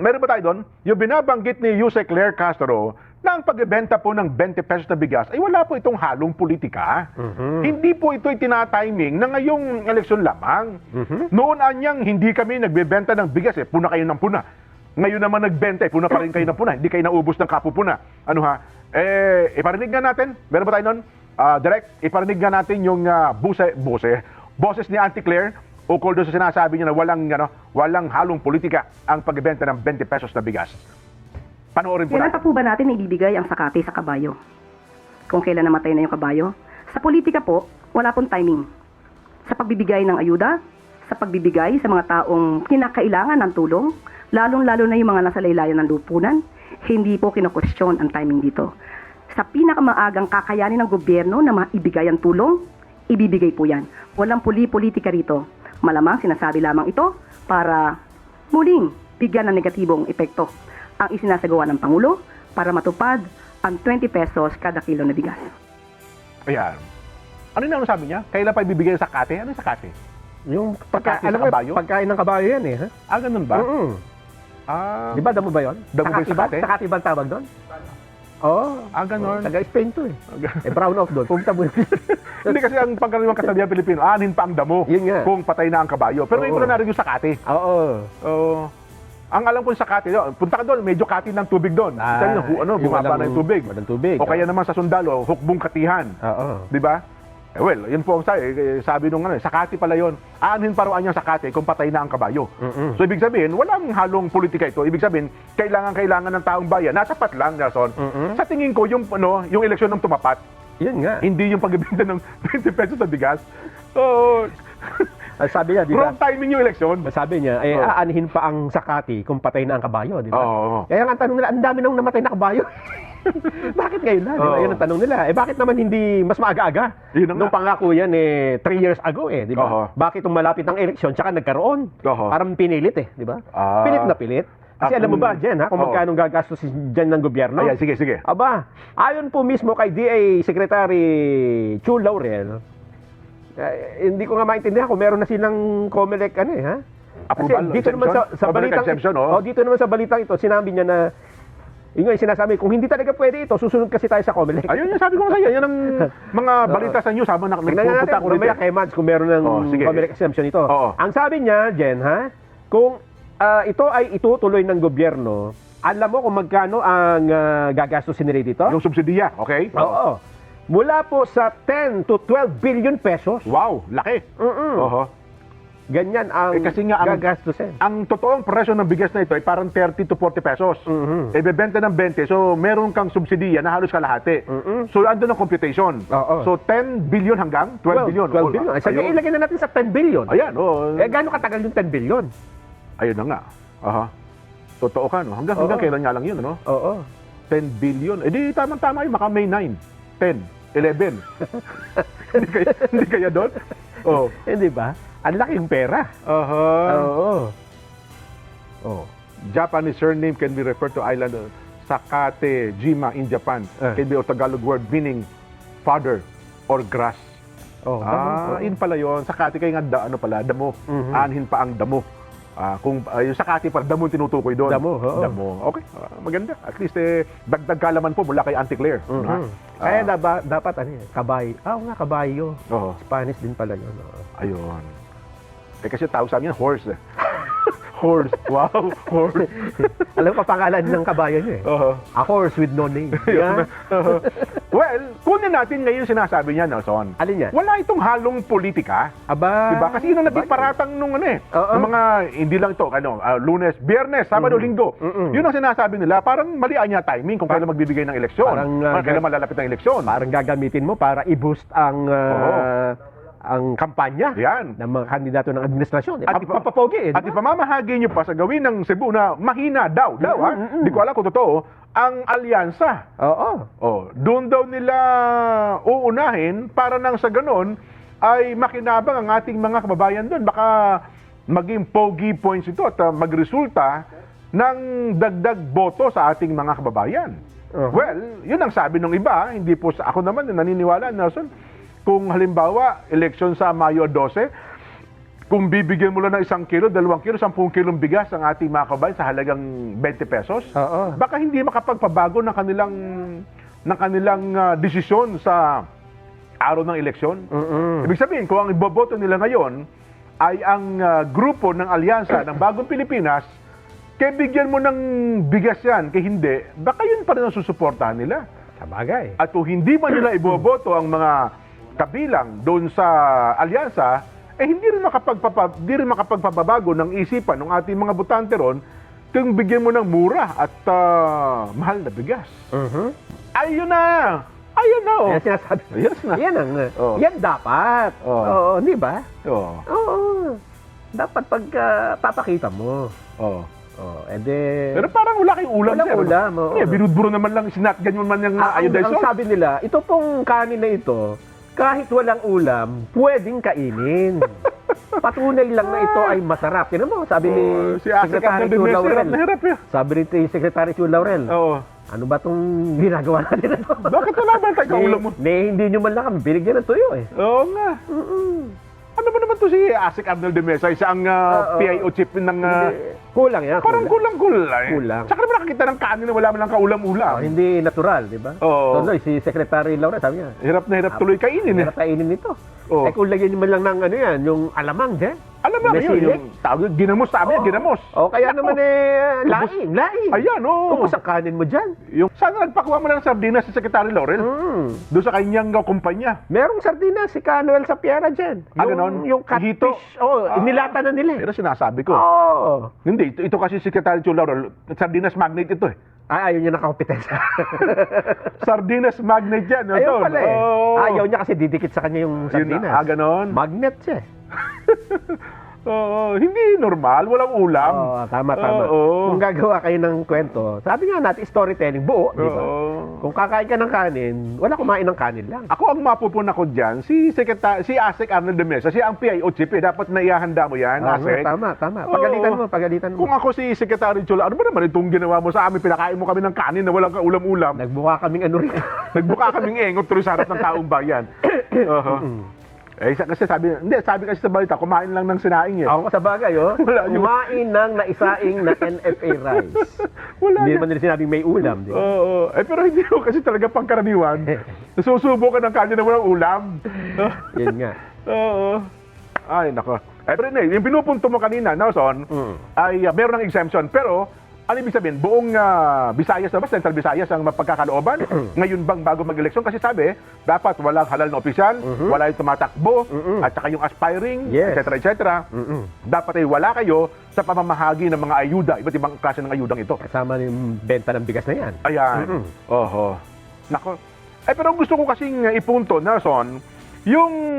meron ba tayo doon? Yung binabanggit ni Yusek Claire Castro na ang pagbebenta po ng 20 pesos na bigas ay wala po itong halong politika. Hindi po ito tinatiming na ngayong eleksyon lamang. Noon anyang hindi kami nagbebenta ng bigas puna kayo ng puna. Ngayon naman nagbenta puna pa rin kayo ng puna. Hindi kayo naubos ng kapupuna. Ano ha? Iparinig nga natin. Meron ba tayo nun? Direct, iparinig nga natin yung boses ni Auntie Claire ukol doon sa sinasabi niya na walang halong politika ang pagbebenta ng 20 pesos na bigas. Panoorin po Kailan natin. pa po ba natin ibibigay ang sakati sa kabayo? Kung kailan namatay na yung kabayo? Sa politika po, wala pong timing. Sa pagbibigay ng ayuda, sa pagbibigay sa mga taong kinakailangan ng tulong, lalong-lalo na yung mga nasa laylayan ng lupunan, hindi po kino-question ang timing dito. Sa pinakamaagang kakayanin ng gobyerno na maibigay ang tulong, ibibigay po yan. Walang politika rito. Malamang sinasabi lamang ito para muling bigyan ng negatibong epekto ang isinasagawa ng Pangulo para matupad ang 20 pesos kada kilo na bigas. Ayan. Ano na sabi niya? Kailan pa ibibigay sa sakate? Ano yung sakate? Yung Pagkain alam sa mo, kabayo? pagkain ng kabayo yan eh. Ha? Ganun ba? Di ba damo ba yun? Damo ba yung sakate? Sakati ba ang tawag doon? Oo. Ganun. Taga-Spain to eh. Brown off doon. Pumunta mo. Hindi kasi ang pangkaraniwang kasabihan Pilipino, anin pa ang damo Yun nga. kung patay na ang kabayo. Pero ngayon ko na narinig yung sakate. Oo. Ang alam ko yung sakate, punta ka doon, medyo kati ng tubig doon. Bumaba na yung tubig. Walang tubig. O kaya naman sa sundalo, hukbong katihan. Oo. Di ba? Well, yun po ang sabi nung sakati pala yun. Aanhin paruan yung sakati kung patay na ang kabayo. So ibig sabihin, walang halong politika ito. Ibig sabihin, kailangan ng taong bayan. Nasapat lang, Nelson. Sa tingin ko, yung eleksyon ng tumapat, Yun nga. hindi yung pagbibenta ng 20 pesos na bigas. Oo. Sabi niya, di ba? Wrong timing yung eleksyon. Sabi niya, aanhin pa ang sakati kung patay na ang kabayo, di ba? Oo. Kaya nga ang tanong nila, ang dami nang namatay na kabayo. Bakit ngayon na? Di ba? Yun ang tanong nila. Bakit naman hindi mas maaga-aga? Yun na nga. Nung pangako yan 3 years ago di ba? Oo. Bakit nung malapit ang eleksyon, tsaka nagkaroon? Oo. Parang pinilit di ba? Pilit na pilit. Kasi alam mo ba, Jen, kung magkano gagastos dyan ng gobyerno? Ayan, sige. Aba, ayon po mismo kay DA Secretary Chu Laurel, hindi ko nga maintindihan kung meron na silang COMELEC Approval, Kasi dito naman sa balitang exemption, dito naman sa balitang ito, sinabi niya na yun nga yung sinasabi, kung hindi talaga pwede ito, susunod kasi tayo sa COMELEC. Ayun yung sabi ko sa iyo, yan ang mga balita sa news habang nagpupunta ako Mamaya kay Mads kung meron ng sige. COMELEC exemption ito. Oo. Ang sabi niya, Jen, kung ito ay itutuloy ng gobyerno, alam mo kung magkano ang gagastusin nila dito? Yung subsidiya, okay? Oo. Mula po sa 10 to 12 billion pesos. Wow, laki. Oho. Ganyan ang Kasi nga gagastusin. ang totoong presyo ng bigas na ito ay parang 30 to 40 pesos. Bebenta ng 20, so meron kang subsidiya na halos kalahati. So andun ang computation. Oo. So 10 billion hanggang 12 billion. 12 billion. Sige, ilagay na natin sa 10 billion. Ayan, Gaano katagal yung 10 billion? Ayun na nga. Aha. Totoo ka, no? Hanggang kailan nga lang yun, no? Oo. 10 billion. Di tamang-tama yun, maka May 9, 10, 11. hindi kaya doon? Oh. Hindi ba? Ang laking pera. Oo. Oh. Japanese surname can be referred to island Sakate Jima in Japan. Can be a Tagalog word meaning father or grass. Yun pala yun. Sakate kaya nga damo. Anhin pa ang damo. Kung yung Sakati para damo tinutukoy doon. Damo. Okay. Maganda. At least dagdag kalaman po mula kay Auntie Claire. Kaya dapat kabayo. Kabayo. Spanish din pala yun. Ayun. Kasi tawag sa amin yan, horse. Horse. Wow, horse. Alam ko pangalan ng kabayo niya A horse with no name. Well, kunin natin ngayon sinasabi niya, Nelson. Alin niya? Wala itong halong politika. Aba. Diba? Kasi yun ang nagpaparatang nung ng mga, hindi lang ito, Lunes, Biyernes, Sabado, Linggo. Yun ang sinasabi nila, parang malian niya timing kung kailan magbibigay ng eleksyon. Parang kailan malalapit ng eleksyon. Parang gagamitin mo para i-boost ang kampanya ng mga kandidato ng administrasyon. At papapogi At ipamamahagi niyo pa sa gawin ng Cebu na mahina daw. Hindi ko alam kung totoo, ang alyansa. Doon daw nila uunahin para nang sa ganon ay makinabang ang ating mga kababayan doon. Baka maging pogi points ito at magresulta ng dagdag boto sa ating mga kababayan. Well, yun ang sabi ng iba. Hindi po ako naman naniniwala, Nelson. Kung halimbawa, eleksyon sa Mayo 12, kung bibigyan mo lang ng 1 kilo, 2 kilo, 10 kilong bigas ang ating mga kabayan sa halagang 20 pesos, Oo. baka hindi makapagpabago ng kanilang desisyon sa araw ng eleksyon. Ibig sabihin, kung ang iboboto nila ngayon ay ang grupo ng alyansa ng Bagong Pilipinas, kaya bigyan mo ng bigas yan, kaya hindi, baka yun pa rin ang susuportahan nila. Sa bagay. At kung hindi man nila iboboto ang mga kabilang doon sa alyansa, hindi rin makapagpabago ng isipan ng ating mga botante ron kung bigyan mo ng mura at mahal na bigas. Ayun na! Ayun na! Oh. Yan sinasabi. Yes na. Yan ang, Oo. yan dapat. Oo. Oo, di ba? Oo. Oo. Dapat pag papakita mo. Oo. Oh, edi... Pero parang wala kayong ulam. Walang sir, ano? ulam, oo. Binudburo naman lang, sinatgan mo man yung ang iodized salt. sabi nila, ito pong kanin na ito, kahit walang ulam, pwedeng kainin. Patunay lang na ito ay masarap. Tinan mo, sabi ni Si Asa Secretary Captain Chu Demes, Laurel. hirap na hirap yun. Sabi ni Secretary Chu Laurel, Oo. ano ba itong ginagawa natin ito? Bakit wala ba tayo kaulam mo? Hindi nyo man lang kami binigyan ng tuyo eh. Oo nga. Ano ba naman to si Asik Arnel de Mesa, isang PIO chief ng... Hindi. Kulang yan. parang kulang-kulang. Kulang. Saka naman nakakita ng kanin na wala man lang kaulam-ulam. Hindi natural, di ba? Oo. Tuloy, si Secretary Laurel, sabi niya, Hirap na hirap tuloy kainin eh. hirap kainin nito. Oo. Eh kung lagyan nyo man lang ng ano yan, yung alamang dyan. Alam mo, May yun, sili. yung tawag, ginamos, sabi niya, ginamos. O kaya naman laing. Ayan, oo. Ubus ang kanin mo dyan. Yung, sana nagpakuha mo lang ng sardinas si Secretary Laurel. Doon sa kanyang kumpanya. Merong sardinas si Canuel sa Piera dyan. Ganon? Yung Hito? catfish. Inilata na nila. Pero sinasabi ko. Oo. Hindi, ito kasi si Secretary Chu Laurel, sardinas magnet ito eh. Ayaw niya nakakompetensya. Sardinas magnet yan. no, Ayaw Ton? pala eh. Oo. Ayaw niya kasi didikit sa kanya yung Yun, sardinas. ganon. Magnet siya eh. Oo, hindi normal, walang ulam. Oo, tama. Oo. Kung gagawa kayo ng kwento, sabi nga natin, storytelling, buo, di ba? Oo. Kung kakain ka ng kanin, wala kumain ng kanin lang. Ako ang mapupuna ko dyan, si Asik Arnel de Mesa, siya ang PIO chief, dapat naihahanda mo yan, Oo, Asik. tama. Oo. Pagalitan mo. Kung ako si Secretary Chula, ano ba naman itong ginawa mo sa amin? Pinakain mo kami ng kanin na walang kaulam-ulam. Nagbuka kaming ano rin. Nagbuka kaming engot tuloy sa harap ng taong bayan. Kasi sabi kasi sa balita, kumain lang ng sinaing eh. Ako sa bagay, Wala yung- kumain ng naisaing na NFA rice. Wala Hindi na. naman nila sinabing may ulam, di ba? Oo. Pero hindi ko kasi talaga pangkaraniwan. Nasusubo ka ng kanin na walang ulam. Yan nga. Oo. Ay, nako. Pero yung pinupunto mo kanina, Nelson, ay meron ng exemption. Pero, ano ibig sabihin? Buong Visayas na ba? Central Visayas ang mapagkakalooban? Ngayon bang bago mag-eleksyon? Kasi sabi, dapat walang halal na opisyal, wala yung tumatakbo, at saka yung aspiring, Yes. etc. Dapat ay wala kayo sa pamamahagi ng mga ayuda, iba't ibang klase ng ayudang ito. Kasama yung benta ng bigas na yan. Ayan. Oho. Nako. Pero gusto ko kasing ipunto, Nelson, yung